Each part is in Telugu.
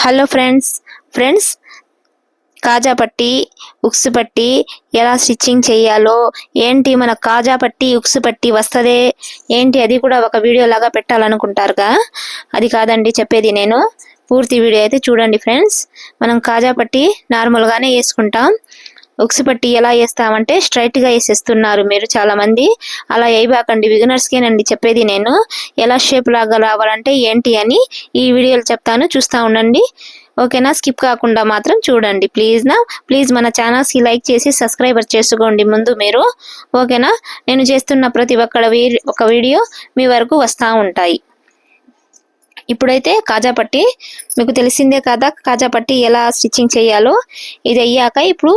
హలో ఫ్రెండ్స్ కాజా పట్టి ఉక్సు పట్టి ఎలా స్టిచ్చింగ్ చేయాలో ఏంటి మన కాజా పట్టి ఉక్సు పట్టి వస్తదే ఏంటి అది కూడా ఒక వీడియో లాగా పెట్టాలనుకుంటారుగా అది కాదండి చెప్పేది నేను పూర్తి వీడియో అయితే చూడండి ఫ్రెండ్స్ మనం కాజా పట్టి నార్మల్ గానే వేసుకుంటాం ఉక్సు పట్టి ఎలా వేస్తామంటే స్ట్రైట్ గా వేసేస్తున్నారు మీరు చాలా మంది అలా వేయబాకండి బిగినర్స్ కేనండి చెప్పేది నేను ఎలా షేప్ లాగా రావాలంటే ఏంటి అని ఈ వీడియోలో చెప్తాను చూస్తా ఉండండి ఓకేనా స్కిప్ కాకుండా మాత్రం చూడండి ప్లీజ్ మన ఛానల్స్ కి లైక్ చేసి సబ్స్క్రైబర్ చేసుకోండి ముందు మీరు ఓకేనా నేను చేస్తున్న ప్రతి ఒక్క వీడియో మీ వరకు వస్తా ఉంటాయి ఇప్పుడైతే కాజా పట్టి మీకు తెలిసిందే కదా కాజా పట్టి ఎలా స్టిచ్చింగ్ చేయాలో ఇది అయ్యాక ఇప్పుడు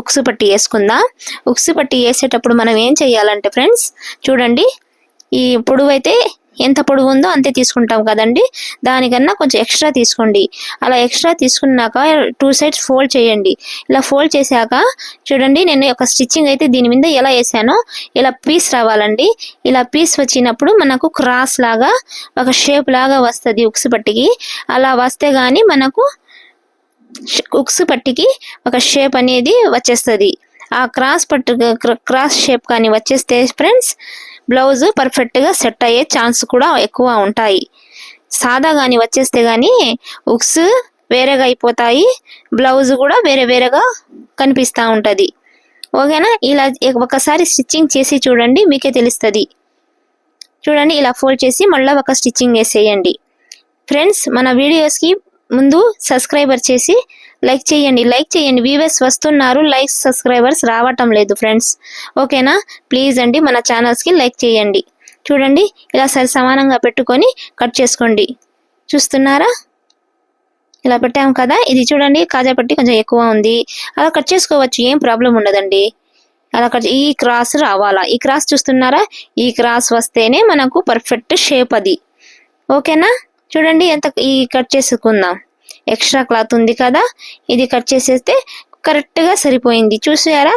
ఉక్సు పట్టి వేసుకుందాం ఉక్సు పట్టి వేసేటప్పుడు మనం ఏం చేయాలంటే ఫ్రెండ్స్ చూడండి ఈ పొడవు అయితే ఎంత పొడవు ఉందో అంతే తీసుకుంటాం కదండి దానికన్నా కొంచెం ఎక్స్ట్రా తీసుకోండి అలా ఎక్స్ట్రా తీసుకున్నాక 2 సైడ్స్ ఫోల్డ్ చేయండి ఇలా ఫోల్డ్ చేశాక చూడండి నేను ఒక స్టిచ్చింగ్ అయితే దీని మీద ఎలా వేసానో ఇలా పీస్ రావాలండి ఇలా పీస్ వచ్చినప్పుడు మనకు క్రాస్ లాగా ఒక షేప్ లాగా వస్తది ఉక్సు పట్టికి అలా వస్తే గాని మనకు ఉక్సు పట్టికి ఒక షేప్ అనేది వచ్చేస్తది ఆ క్రాస్ షేప్ కానీ వచ్చేస్తే ఫ్రెండ్స్ బ్లౌజ్ పర్ఫెక్ట్ గా సెట్ అయ్యే ఛాన్స్ కూడా ఎక్కువ ఉంటాయి సాదా గాని వచ్చేస్తే గాని ఉక్స్ వేరేగా అయిపోతాయి బ్లౌజ్ కూడా వేరేగా కనిపిస్తా ఉంటది ఓకేనా ఇలా ఒకసారి స్టిచ్చింగ్ చేసి చూడండి మీకే తెలుస్తది చూడండి ఇలా ఫోల్డ్ చేసి మళ్ళీ ఒక స్టిచ్చింగ్ వేసేయండి ఫ్రెండ్స్ మన వీడియోస్ కి ముందు సబ్స్క్రైబర్ చేసి లైక్ చేయండి వ్యూవర్స్ వస్తున్నారు లైక్స్ సబ్స్క్రైబర్స్ రావటం లేదు ఫ్రెండ్స్ ఓకేనా ప్లీజ్ అండి మన ఛానల్స్ కి లైక్ చేయండి చూడండి ఇలా సరి సమానంగా పెట్టుకొని కట్ చేసుకోండి చూస్తున్నారా ఇలా పెట్టాం కదా ఇది చూడండి కాజా పట్టి కొంచెం ఎక్కువ ఉంది అలా కట్ చేసుకోవచ్చు ఏం ప్రాబ్లం ఉండదండి అలా ఈ క్రాస్ రావాలా ఈ క్రాస్ చూస్తున్నారా ఈ క్రాస్ వస్తేనే మనకు పర్ఫెక్ట్ షేప్ అది ఓకేనా చూడండి ఎంత ఈ కట్ చేసుకుందాం ఎక్స్ట్రా క్లాత్ ఉంది కదా ఇది కట్ చేసేస్తే కరెక్ట్ గా సరిపోయింది చూసారా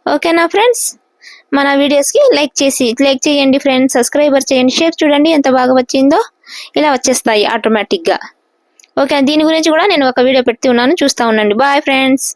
ఓకేనా ఫ్రెండ్స్ మన వీడియోస్ కి లైక్ చేయండి ఫ్రెండ్స్ సబ్స్క్రైబర్ చేయండి షేప్ చూడండి ఎంత బాగా వచ్చిందో ఇలా వచ్చేస్తాయి ఆటోమేటిక్ గా ఓకే దీని గురించి కూడా నేను ఒక వీడియో పెడుతూ ఉన్నాను చూస్తా ఉండండి బాయ్ ఫ్రెండ్స్